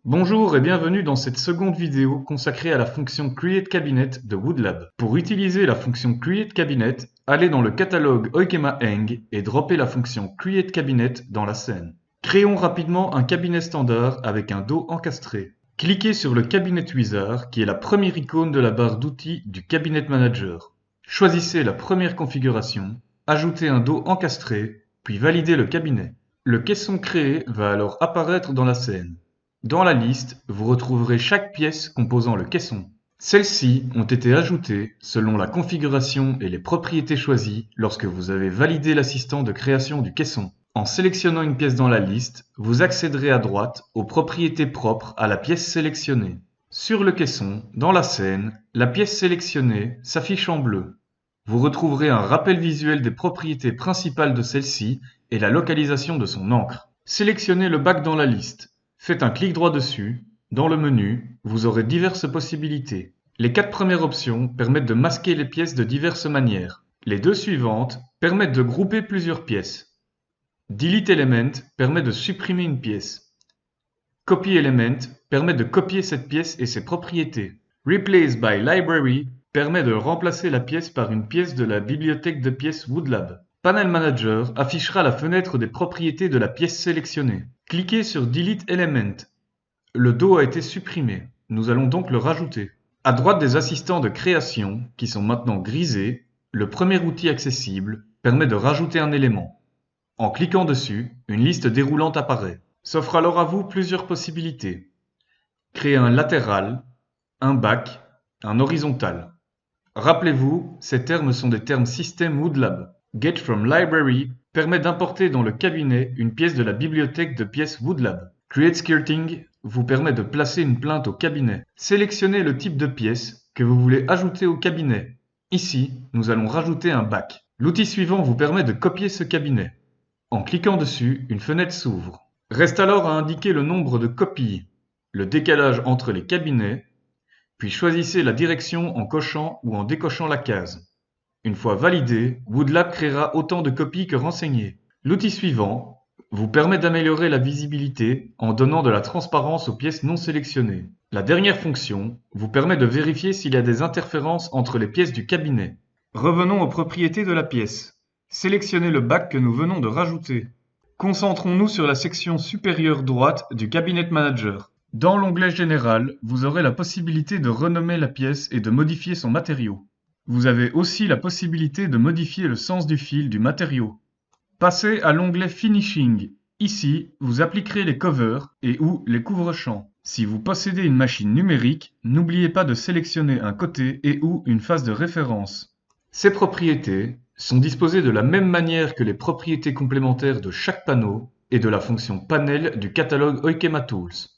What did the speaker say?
Bonjour et bienvenue dans cette seconde vidéo consacrée à la fonction Create Cabinet de Woodlab. Pour utiliser la fonction Create Cabinet, allez dans le catalogue Oikema Eng et droppez la fonction Create Cabinet dans la scène. Créons rapidement un cabinet standard avec un dos encastré. Cliquez sur le Cabinet Wizard qui est la première icône de la barre d'outils du Cabinet Manager. Choisissez la première configuration, ajoutez un dos encastré, puis validez le cabinet. Le caisson créé va alors apparaître dans la scène. Dans la liste, vous retrouverez chaque pièce composant le caisson. Celles-ci ont été ajoutées selon la configuration et les propriétés choisies lorsque vous avez validé l'assistant de création du caisson. En sélectionnant une pièce dans la liste, vous accéderez à droite aux propriétés propres à la pièce sélectionnée. Sur le caisson, dans la scène, la pièce sélectionnée s'affiche en bleu. Vous retrouverez un rappel visuel des propriétés principales de celle-ci et la localisation de son encre. Sélectionnez le bac dans la liste. Faites un clic droit dessus. Dans le menu, vous aurez diverses possibilités. Les 4 premières options permettent de masquer les pièces de diverses manières. Les 2 suivantes permettent de grouper plusieurs pièces. Delete Element permet de supprimer une pièce. Copy Element permet de copier cette pièce et ses propriétés. Replace by Library permet de remplacer la pièce par une pièce de la bibliothèque de pièces Woodlab. Panel Manager affichera la fenêtre des propriétés de la pièce sélectionnée. Cliquez sur Delete Element. Le dos a été supprimé. Nous allons donc le rajouter. À droite des assistants de création, qui sont maintenant grisés, le premier outil accessible permet de rajouter un élément. En cliquant dessus, une liste déroulante apparaît. S'offre alors à vous plusieurs possibilités. Créer un latéral, un back, un horizontal. Rappelez-vous, ces termes sont des termes système Woodlab. Get from Library permet d'importer dans le cabinet une pièce de la bibliothèque de pièces Woodlab. Create Skirting vous permet de placer une plainte au cabinet. Sélectionnez le type de pièce que vous voulez ajouter au cabinet. Ici, nous allons rajouter un back. L'outil suivant vous permet de copier ce cabinet. En cliquant dessus, une fenêtre s'ouvre. Reste alors à indiquer le nombre de copies, le décalage entre les cabinets, puis choisissez la direction en cochant ou en décochant la case. Une fois validé, Woodlab créera autant de copies que renseignées. L'outil suivant vous permet d'améliorer la visibilité en donnant de la transparence aux pièces non sélectionnées. La dernière fonction vous permet de vérifier s'il y a des interférences entre les pièces du cabinet. Revenons aux propriétés de la pièce. Sélectionnez le bac que nous venons de rajouter. Concentrons-nous sur la section supérieure droite du Cabinet Manager. Dans l'onglet Général, vous aurez la possibilité de renommer la pièce et de modifier son matériau. Vous avez aussi la possibilité de modifier le sens du fil du matériau. Passez à l'onglet Finishing. Ici, vous appliquerez les covers et ou les couvre-champs. Si vous possédez une machine numérique, n'oubliez pas de sélectionner un côté et ou une face de référence. Ces propriétés sont disposées de la même manière que les propriétés complémentaires de chaque panneau et de la fonction panel du catalogue Oikema Tools.